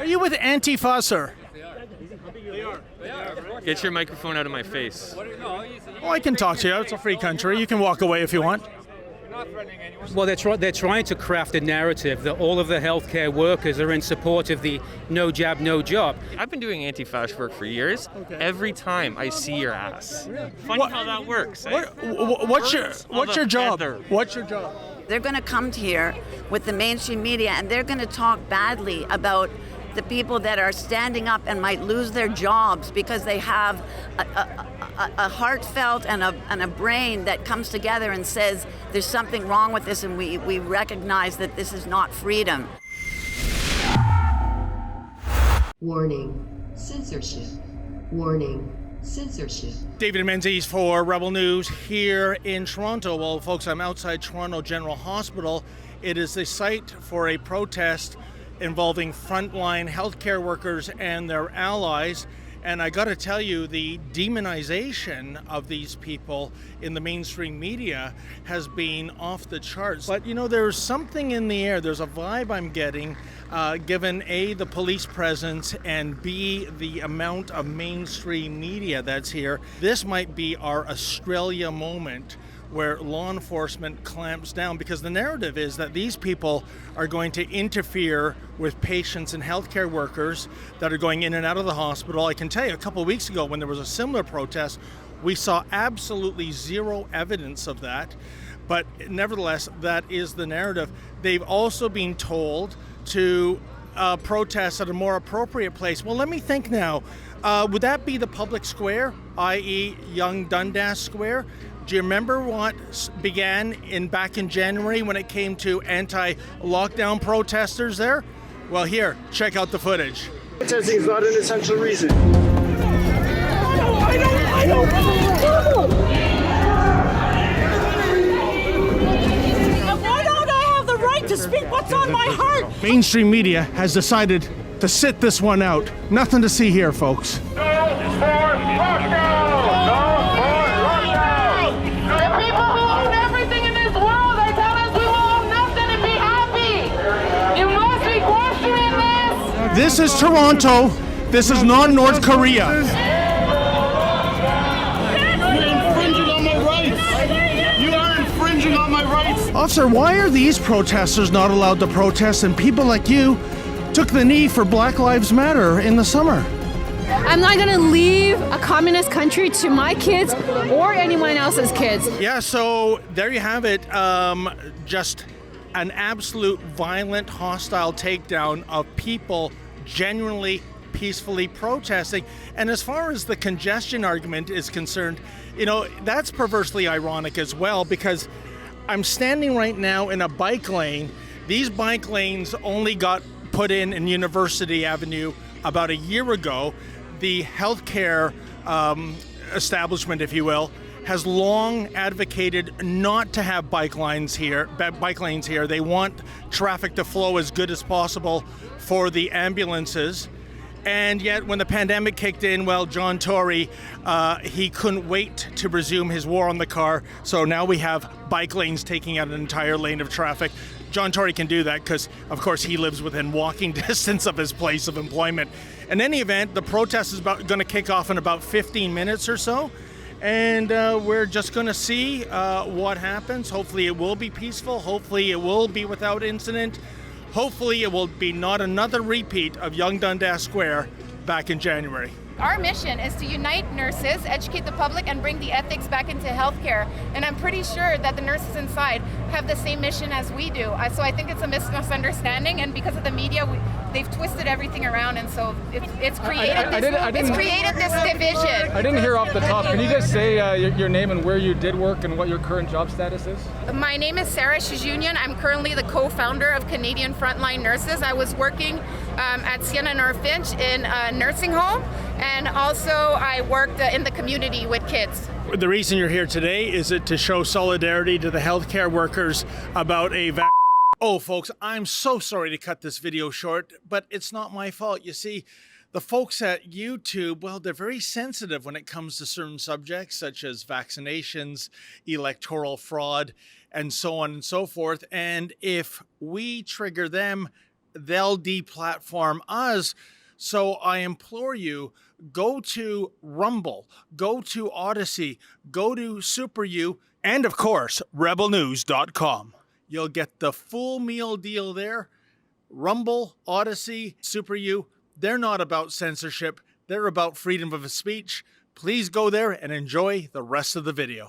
Are you with Antifa, sir? Get your microphone out of my face. Oh, I can talk to you. It's a free country. You can walk away if you want. Well, they're trying to craft a narrative that all of the healthcare workers are in support of the no jab, no job. I've been doing anti-fascist work for years. Okay. Every time I see your ass. Funny how that works. Eh? What's your job? Feather. What's your job? They're going to come here with the mainstream media and they're going to talk badly about the people that are standing up and might lose their jobs because they have a heartfelt and a brain that comes together and says there's something wrong with this and we recognize that this is not freedom. Warning, censorship. Warning, censorship. David Menzies for Rebel News here in Toronto. Well, folks, I'm outside Toronto General Hospital. It is the site for a protest involving frontline healthcare workers and their allies. And I got to tell you, the demonization of these people in the mainstream media has been off the charts. But, you know, there's something in the air. There's a vibe I'm getting, given A, the police presence, and B, the amount of mainstream media that's here. This might be our Australia moment, where law enforcement clamps down, because the narrative is that these people are going to interfere with patients and healthcare workers that are going in and out of the hospital. I can tell you, a couple of weeks ago when there was a similar protest, we saw absolutely zero evidence of that. But nevertheless, that is the narrative. They've also been told to protest at a more appropriate place. Well, let me think now. Would that be the public square, i.e. Young Dundas Square? Do you remember what began back in January when it came to anti-lockdown protesters there? Well, here, check out the footage. Protesting is not an essential reason. I don't. Why don't I have the right to speak what's on my heart? Mainstream media has decided to sit this one out. Nothing to see here, folks. This is Toronto. This is not North Korea. You're infringing on my rights. You are infringing on my rights. Officer, why are these protesters not allowed to protest and people like you took the knee for Black Lives Matter in the summer? I'm not going to leave a communist country to my kids or anyone else's kids. Yeah, so there you have it. Just an absolute violent, hostile takedown of people genuinely peacefully protesting. And as far as the congestion argument is concerned, you know, that's perversely ironic as well, because I'm standing right now in a bike lane. These bike lanes only got put in University Avenue about a year ago. The healthcare establishment, if you will, has long advocated not to have bike lanes here. They want traffic to flow as good as possible for the ambulances. And yet when the pandemic kicked in, well, John Tory, he couldn't wait to resume his war on the car. So now we have bike lanes taking out an entire lane of traffic. John Tory can do that because, of course, he lives within walking distance of his place of employment. In any event, the protest is going to kick off in about 15 minutes or so. And we're just going to see what happens. Hopefully it will be peaceful. Hopefully it will be without incident. Hopefully it will be not another repeat of Young Dundas Square back in January. Our mission is to unite nurses, educate the public, and bring the ethics back into healthcare. And I'm pretty sure that the nurses inside have the same mission as we do. So I think it's a misunderstanding, and because of the media, they've twisted everything around, and so it's created this division. I didn't hear off the top. Can you just say your name and where you did work and what your current job status is? My name is Sarah Shijunian. I'm currently the co-founder of Canadian Frontline Nurses. I was working at Sienna North Finch in a nursing home, and also I worked in the community with kids. The reason you're here today is it to show solidarity to the healthcare workers about a Oh, folks, I'm so sorry to cut this video short, but it's not my fault. You see, the folks at YouTube, well, they're very sensitive when it comes to certain subjects such as vaccinations, electoral fraud, and so on and so forth. And if we trigger them, they'll deplatform us. So I implore you, go to Rumble, go to Odyssey, go to Super U, and of course, rebelnews.com. You'll get the full meal deal there. Rumble, Odyssey, Super U, they're not about censorship. They're about freedom of speech. Please go there and enjoy the rest of the video.